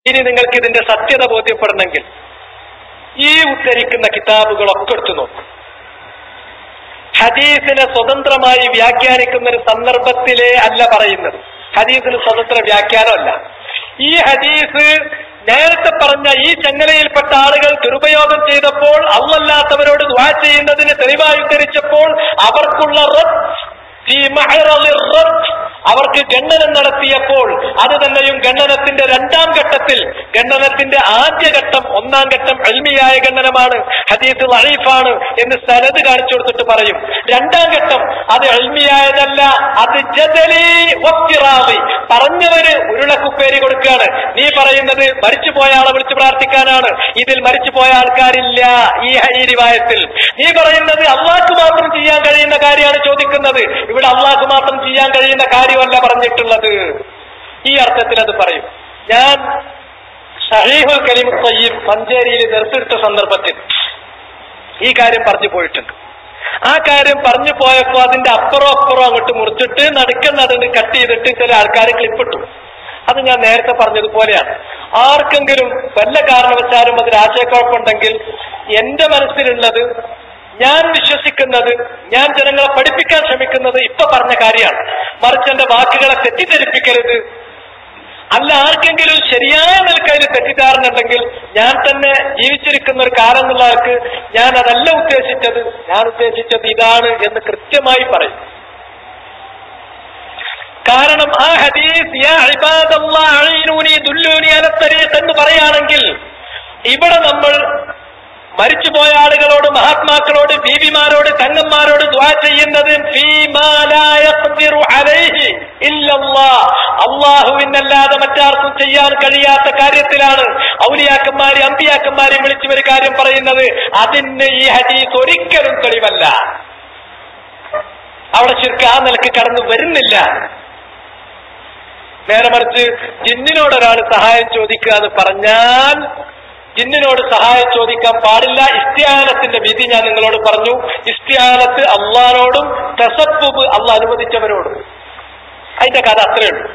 ഇനി നിങ്ങൾക്ക് ഇതിന്റെ സത്യത ബോധ്യപ്പെടണമെങ്കിൽ ഈ ഉദ്ധരിക്കുന്ന കിതാബുകളൊക്കെ എടുത്തു നോക്കും. ഹദീസിനെ സ്വതന്ത്രമായി വ്യാഖ്യാനിക്കുന്ന ഒരു സന്ദർഭത്തിലേ അല്ല പറയുന്നത്. ഹദീസിന് സ്വതന്ത്ര വ്യാഖ്യാനമല്ല. ഈ ഹദീസ് നേരത്തെ പറഞ്ഞ ഈ ചങ്ങലയിൽപ്പെട്ട ആളുകൾ ദുരുപയോഗം ചെയ്തപ്പോൾ, അല്ലാത്തവരോട് ദുആ ചെയ്യുന്നതിന് തെളിവായി ഉദ്ധരിച്ചപ്പോൾ അവർക്കുള്ള അവർക്ക് ഖണ്ഡനം നടത്തിയപ്പോൾ അത് തന്നെയും ഖണ്ഡനത്തിന്റെ രണ്ടാം ഘട്ടത്തിൽ, ഖണ്ഡനത്തിന്റെ ആദ്യഘട്ടം ഒന്നാം ഘട്ടം ഇൽമിയായ ഖണ്ഡനമാണ്, ഹദീസ് ദഈഫാണ് എന്ന് സനദ് കാണിച്ചു കൊടുത്തിട്ട് പറയും. രണ്ടാം ഘട്ടം അത് ഇൽമിയായതല്ല, അത് ജദലി വഫ്തിറാദി, പറഞ്ഞവര് ഉരുളക്കുപ്പേരി കൊടുക്കുകയാണ്. നീ പറയുന്നത് മരിച്ചുപോയ ആളെ വിളിച്ച് പ്രാർത്ഥിക്കാനാണ്, ഇതിൽ മരിച്ചുപോയ ആൾക്കാരില്ല ഈ റിവായത്തിൽ. നീ പറയുന്നത് അള്ളാഹ്ക്ക് മാത്രം ചെയ്യാൻ കഴിയുന്ന കാര്യമാണ് ചോദിക്കുന്നത്, ഇവിടെ അള്ളാഹ്ക്ക് മാത്രം ചെയ്യാൻ കഴിയുന്ന കാര്യമല്ല പറഞ്ഞിട്ടുള്ളത്. ഈ അർത്ഥത്തിൽ അത് പറയും. ഞാൻ സഹീഹുൽ കലിമുത്ത് തയ്യിബ് മഞ്ചേരിയിൽ ദർസെടുത്ത സന്ദർഭത്തിൽ ഈ കാര്യം പറഞ്ഞു പോയിട്ടുണ്ട്. ആ കാര്യം പറഞ്ഞു പോയപ്പോ അതിന്റെ അപ്പുറം അങ്ങോട്ട് മുറിച്ചിട്ട് നടുക്ക് കട്ട് ചെയ്തിട്ട് ചില ആൾക്കാർ ക്ലിപ്പിട്ടു. അത് ഞാൻ നേരത്തെ പറഞ്ഞതുപോലെയാണ്. ആർക്കെങ്കിലും വല്ല കാരണവശാലും അതിൽ ആശയക്കുഴപ്പമുണ്ടെങ്കിൽ എന്റെ മനസ്സിലുള്ളത്, ഞാൻ വിശ്വസിക്കുന്നത്, ഞാൻ ജനങ്ങളെ പഠിപ്പിക്കാൻ ശ്രമിക്കുന്നത് ഇപ്പൊ പറഞ്ഞ കാര്യമാണ്. മറിച്ച് എന്റെ വാക്കുകളെ തെറ്റിദ്ധരിപ്പിക്കരുത്. അല്ല, ആർക്കെങ്കിലും ശരിയായ നിലക്കതിൽ തെറ്റിദ്ധാരണ ഉണ്ടെങ്കിൽ ഞാൻ തന്നെ ജീവിച്ചിരിക്കുന്ന ഒരു കാലം എന്നുള്ളവർക്ക് ഞാൻ അതല്ല ഉദ്ദേശിച്ചത്, ഞാൻ ഉദ്ദേശിച്ചത് ഇതാണ് എന്ന് കൃത്യമായി പറയും. കാരണം ആ ഹദീസ് യാ ഇബാദല്ലാഹ് അഈനൂനി ദുല്ലൂനി അല തരീഖ് എന്ന് പറയുകയാണെങ്കിൽ ഇവിടെ നമ്മൾ മരിച്ചുപോയ ആളുകളോട്, മഹാത്മാക്കളോട്, ബീവിമാരോട്, തങ്ങന്മാരോട് ദുആ ചെയ്യുന്നത് ഫീമാ ലാ യഖ്ദിറു അലൈഹി ഇല്ലല്ലാഹ്, അല്ലാഹുവിനല്ലാതെ മറ്റാർക്കും ചെയ്യാൻ കഴിയാത്ത കാര്യത്തിലാണ് ഔലിയാക്കന്മാരെ അമ്പിയാക്കന്മാരെ വിളിച്ചു ഒരു കാര്യം പറയുന്നത്. അതിന് ഈ ഹദീസ് ഒരിക്കലും തെളിവല്ല. അവിടെ ശിർക്ക് ആ നിലക്ക് കടന്നു വരുന്നില്ല. നേരെ മറിച്ച് ജിന്നിനോടൊരാൾ സഹായം ചോദിക്കുക എന്ന് പറഞ്ഞാൽ ജിന്നിനോട് സഹായം ചോദിക്കാൻ പാടില്ല. ഇസ്തിആനത്തിന്റെ വിധി ഞാൻ നിങ്ങളോട് പറഞ്ഞു. ഇസ്തിആനത്ത് അള്ളാഹ്നോടും തസബ്ബുബ് അള്ളാഹ് അനുവദിച്ചവരോടും. അതിന്റെ കഥ അത്രയേ ഉള്ളൂ.